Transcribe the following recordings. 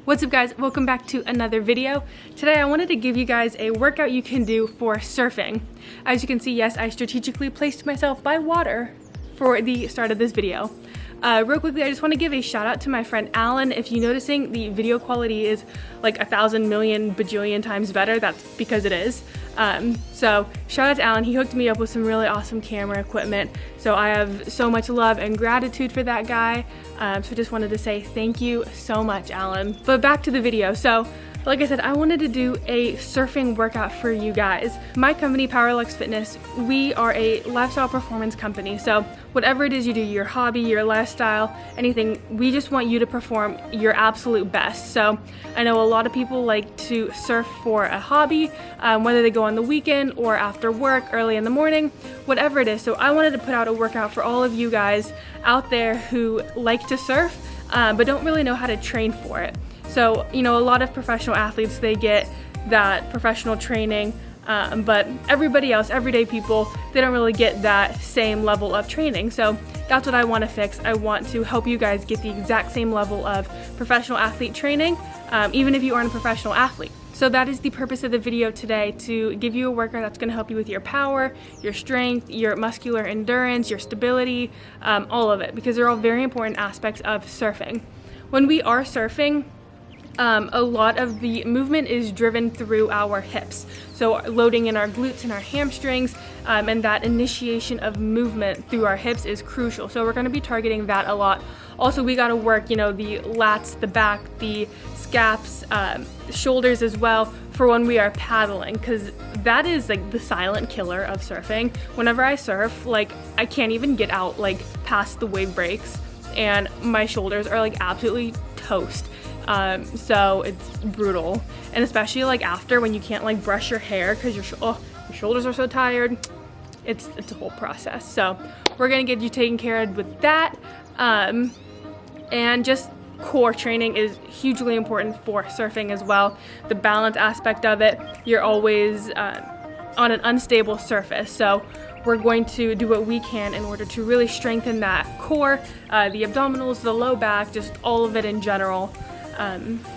What's up guys, welcome back to another video. Today I wanted to give you guys a workout you can do for surfing. As you can see, yes, I strategically placed myself by water for the start of this video. Real quickly, I just want to give a shout out to my friend Alan. If you're noticing the video quality is like 1,000 million bajillion times better, that's because it is. So shout out to Alan. He hooked me up with some really awesome camera equipment. So I have so much love and gratitude for that guy. So just wanted to say thank you so much, Alan. But back to the video. So like I said, I wanted to do a surfing workout for you guys. My company, Powerlux Fitness, we are a lifestyle performance company. So whatever it is you do, your hobby, your lifestyle, anything, we just want you to perform your absolute best. So I know a lot of people like to surf for a hobby, whether they go on the weekend or after work, early in the morning, whatever it is. So I wanted to put out a workout for all of you guys out there who like to surf, but don't really know how to train for it. So, you know, a lot of professional athletes, they get that professional training, but everybody else, everyday people, they don't really get that same level of training. So that's what I want to fix. I want to help you guys get the exact same level of professional athlete training, even if you aren't a professional athlete. So that is the purpose of the video today, to give you a workout that's going to help you with your power, your strength, your muscular endurance, your stability, all of it, because they're all very important aspects of surfing. When we are surfing, a lot of the movement is driven through our hips. So loading in our glutes and our hamstrings, and that initiation of movement through our hips is crucial. So we're going to be targeting that a lot. Also, we got to work, you know, the lats, the back, the scaps, shoulders as well for when we are paddling, because that is like the silent killer of surfing. Whenever I surf, like I can't even get out like past the wave breaks, and my shoulders are like absolutely toast. So it's brutal, and especially like after, when you can't like brush your hair because your shoulders are so tired. It's a whole process. So we're gonna get you taken care of with that, and just core training is hugely important for surfing as well. The balance aspect of it, you're always on an unstable surface, so we're going to do what we can in order to really strengthen that core, the abdominals, the low back, just all of it in general.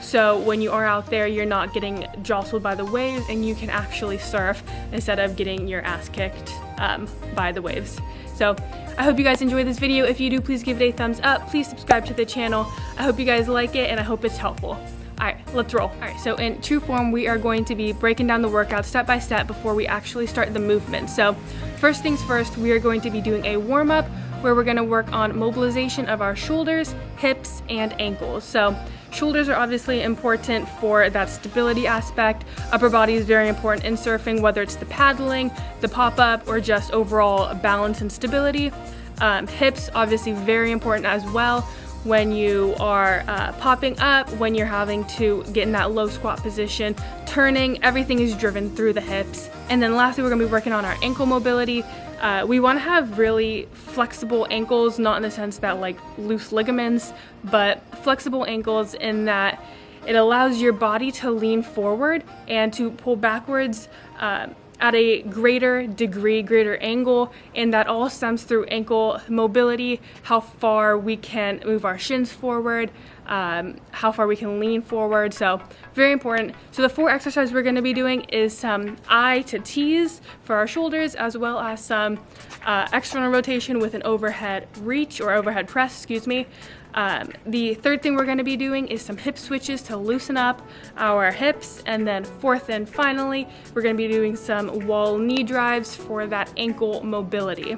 So when you are out there, you're not getting jostled by the waves, and you can actually surf instead of getting your ass kicked by the waves. So I hope you guys enjoyed this video. If you do, please give it a thumbs up. Please subscribe to the channel. I hope you guys like it, and I hope it's helpful. Alright, let's roll. Alright, so in true form, we are going to be breaking down the workout step by step before we actually start the movement. So first things first, we are going to be doing a warm-up where we're going to work on mobilization of our shoulders, hips, and ankles. So shoulders are obviously important for that stability aspect. Upper body is very important in surfing, whether it's the paddling, the pop-up, or just overall balance and stability. Hips, obviously very important as well. When you are popping up, when you're having to get in that low squat position, turning, everything is driven through the hips. And then lastly, we're gonna be working on our ankle mobility. We wanna have really flexible ankles, not in the sense that like loose ligaments, but flexible ankles in that it allows your body to lean forward and to pull backwards at a greater degree, greater angle, and that all stems through ankle mobility, how far we can move our shins forward, how far we can lean forward. So very important. So the 4 exercises we're going to be doing is some I to T's for our shoulders, as well as some external rotation with an overhead reach, or overhead press, excuse me. The third thing we're going to be doing is some hip switches to loosen up our hips, and then fourth and finally, we're going to be doing some wall knee drives for that ankle mobility.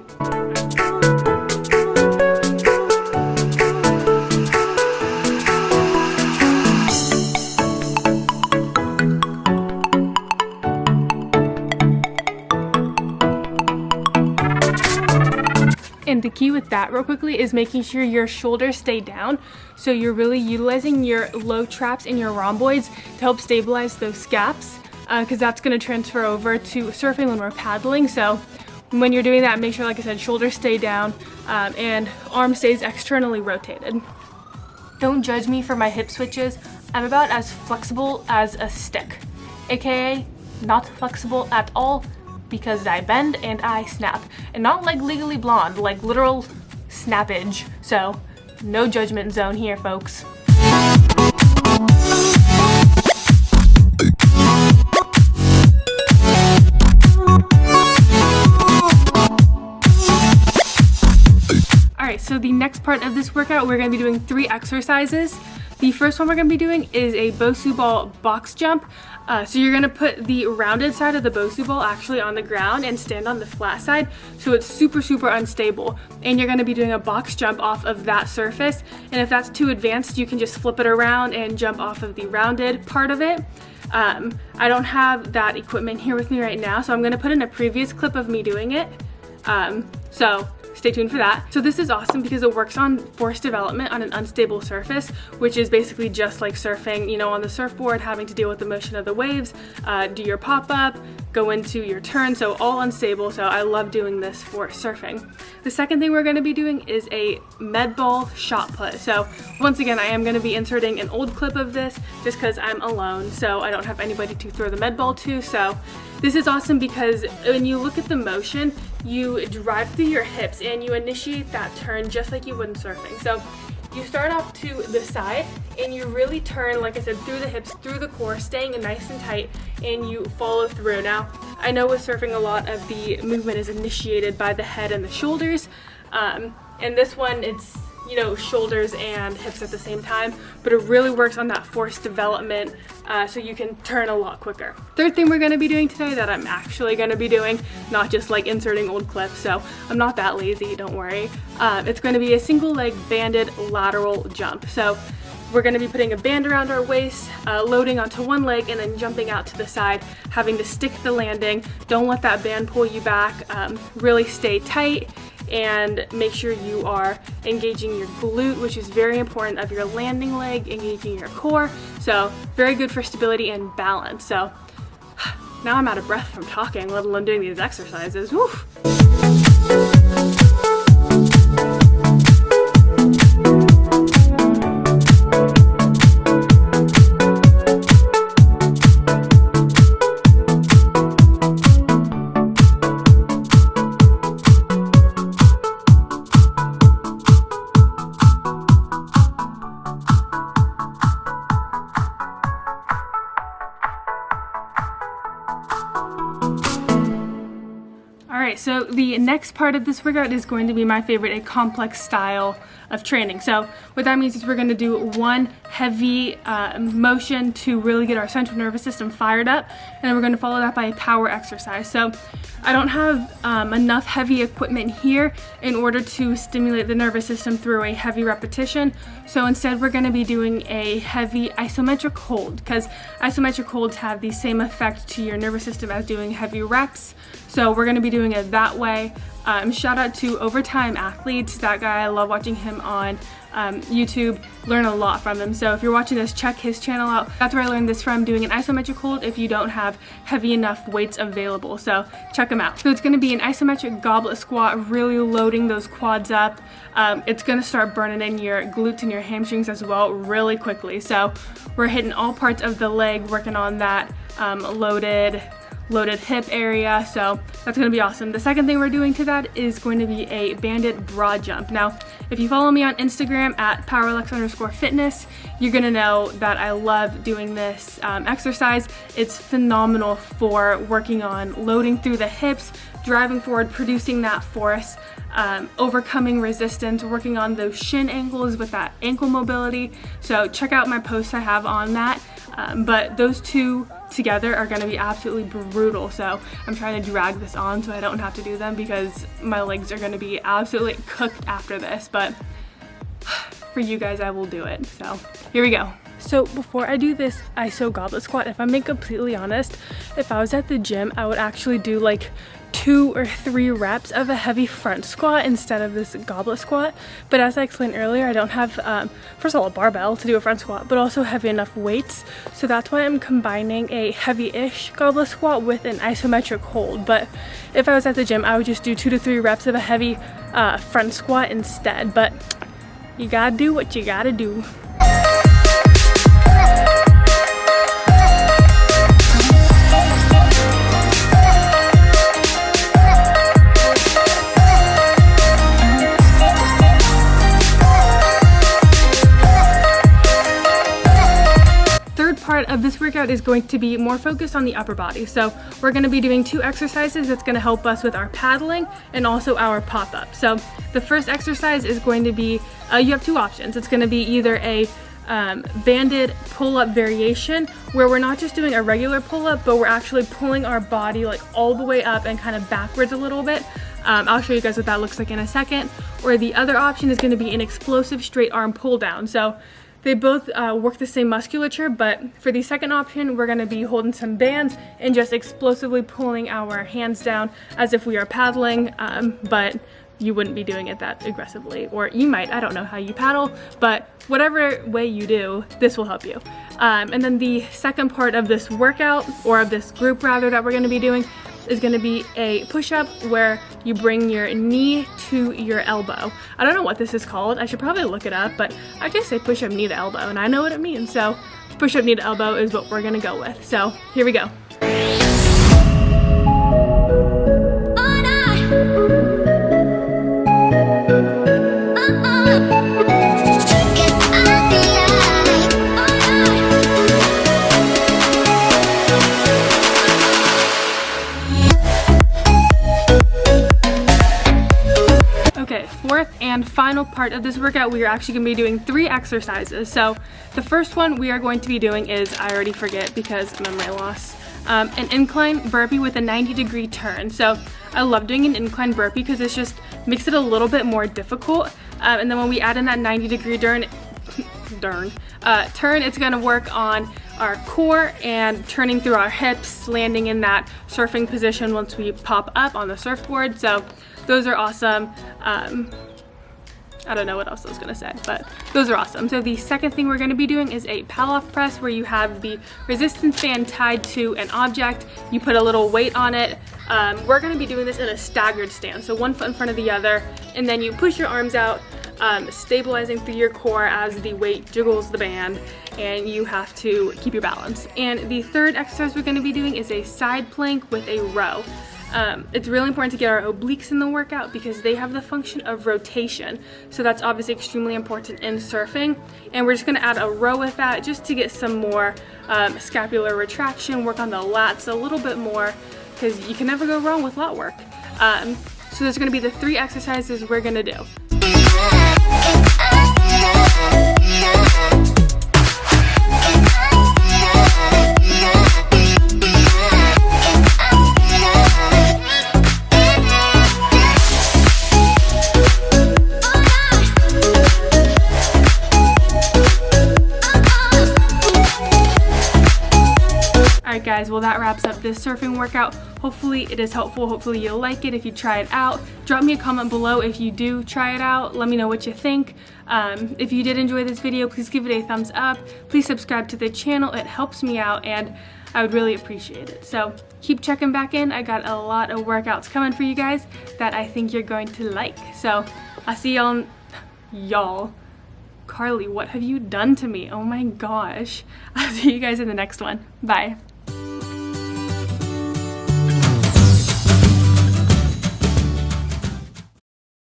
And the key with that, real quickly, is making sure your shoulders stay down. So you're really utilizing your low traps and your rhomboids to help stabilize those scaps, because that's going to transfer over to surfing when we're paddling. So when you're doing that, make sure, like I said, shoulders stay down, and arm stays externally rotated. Don't judge me for my hip switches. I'm about as flexible as a stick, aka not flexible at all, because I bend and I snap, and not like Legally Blonde, like literal snappage. So no judgment zone here, folks. next part of this workout, we're going to be doing 3 exercises. The first one we're going to be doing is a Bosu ball box jump. So you're going to put the rounded side of the Bosu ball actually on the ground and stand on the flat side, so it's super unstable. And you're going to be doing a box jump off of that surface. And if that's too advanced, you can just flip it around and jump off of the rounded part of it. I don't have that equipment here with me right now, so I'm going to put in a previous clip of me doing it. So stay tuned for that. So this is awesome because it works on force development on an unstable surface, which is basically just like surfing, you know, on the surfboard, having to deal with the motion of the waves, do your pop-up, go into your turn, so all unstable. So I love doing this for surfing. The second thing we're going to be doing is a med ball shot put. So once again, I am going to be inserting an old clip of this just because I'm alone, so I don't have anybody to throw the med ball to. So this is awesome because when you look at the motion, you drive through your hips and you initiate that turn just like you would in surfing. So you start off to the side and you really turn, like I said, through the hips, through the core, staying nice and tight, and you follow through. Now, I know with surfing a lot of the movement is initiated by the head and the shoulders, and this one, it's, you know, shoulders and hips at the same time, but it really works on that force development, so you can turn a lot quicker. Third thing we're going to be doing today that I'm actually going to be doing, not just like inserting old clips, so I'm not that lazy, don't worry. It's going to be a single leg banded lateral jump. So we're going to be putting a band around our waist, loading onto one leg, and then jumping out to the side, having to stick the landing. Don't let that band pull you back. Really stay tight and make sure you are engaging your glute, which is very important, of your landing leg, engaging your core. So very good for stability and balance. So now I'm out of breath from talking, let alone doing these exercises. Woo. Alright, so the next part of this workout is going to be my favorite, a complex style of training. So what that means is we're going to do one heavy motion to really get our central nervous system fired up, and then we're going to follow that by a power exercise. So I don't have enough heavy equipment here in order to stimulate the nervous system through a heavy repetition. So instead we're going to be doing a heavy isometric hold, because isometric holds have the same effect to your nervous system as doing heavy reps. So we're going to be doing it that way. Shout out to Overtime Athletes. That guy, I love watching him on YouTube, learn a lot from him. So if you're watching this, check his channel out. That's where I learned this from, doing an isometric hold if you don't have heavy enough weights available. So check him out. So it's going to be an isometric goblet squat, really loading those quads up. It's going to start burning in your glutes and your hamstrings as well really quickly. So we're hitting all parts of the leg, working on that loaded hip area, so that's going to be awesome. The second thing we're doing to that is going to be a banded broad jump. Now, if you follow me on Instagram at powerlex_fitness, you're going to know that I love doing this exercise. It's phenomenal for working on loading through the hips, driving forward, producing that force, overcoming resistance, working on those shin angles with that ankle mobility. So check out my posts I have on that. But those two together are going to be absolutely brutal, so I'm trying to drag this on so I don't have to do them because my legs are going to be absolutely cooked after this, but for you guys I will do it. So here we go. So before I do this iso goblet squat, if I'm being completely honest, if I was at the gym, I would actually do like 2 or 3 reps of a heavy front squat instead of this goblet squat. But as I explained earlier, I don't have, first of all, a barbell to do a front squat, but also heavy enough weights. So that's why I'm combining a heavy-ish goblet squat with an isometric hold. But if I was at the gym, I would just do 2 to 3 reps of a heavy front squat instead. But you gotta do what you gotta do. part of this workout is going to be more focused on the upper body. So we're going to be doing 2 exercises that's going to help us with our paddling and also our pop-up. So the first exercise is going to be, you have 2 options. It's going to be either a banded pull-up variation where we're not just doing a regular pull-up, but we're actually pulling our body like all the way up and kind of backwards a little bit. I'll show you guys what that looks like in a second. Or the other option is going to be an explosive straight arm pull down. So they both work the same musculature, but for the second option, we're going to be holding some bands and just explosively pulling our hands down as if we are paddling, but you wouldn't be doing it that aggressively, or you might. I don't know how you paddle, but whatever way you do, this will help you. And then the second part of this workout, or of this group rather, that we're going to be doing is going to be a push-up where you bring your knee to your elbow. I don't know what this is called. I should probably look it up, but I just say push-up knee to elbow, and I know what it means. So push-up knee to elbow is what we're going to go with. So here we go. Okay, fourth and final part of this workout, we are actually going to be doing 3 exercises. So the first one we are going to be doing is, I already forget because memory loss, an incline burpee with a 90-degree turn. So I love doing an incline burpee because it just makes it a little bit more difficult. And then when we add in that 90-degree turn, it's going to work on our core and turning through our hips, landing in that surfing position once we pop up on the surfboard. So those are awesome. I don't know what else I was gonna say, but those are awesome. So the second thing we're gonna be doing is a paddle-off press where you have the resistance band tied to an object. You put a little weight on it. We're gonna be doing this in a staggered stance, so 1 foot in front of the other, and then you push your arms out, stabilizing through your core as the weight jiggles the band, and you have to keep your balance. And the third exercise we're gonna be doing is a side plank with a row. It's really important to get our obliques in the workout because they have the function of rotation. So that's obviously extremely important in surfing. And we're just going to add a row with that just to get some more scapular retraction, work on the lats a little bit more because you can never go wrong with lat work. So there's going to be the 3 exercises we're going to do. Alright guys, well that wraps up this surfing workout. Hopefully it is helpful. Hopefully you'll like it if you try it out. Drop me a comment below if you do try it out. Let me know what you think. If you did enjoy this video, please give it a thumbs up. Please subscribe to the channel. It helps me out and I would really appreciate it. So keep checking back in. I got a lot of workouts coming for you guys that I think you're going to like. So I'll see y'all. Carly, what have you done to me? Oh my gosh. I'll see you guys in the next one. Bye.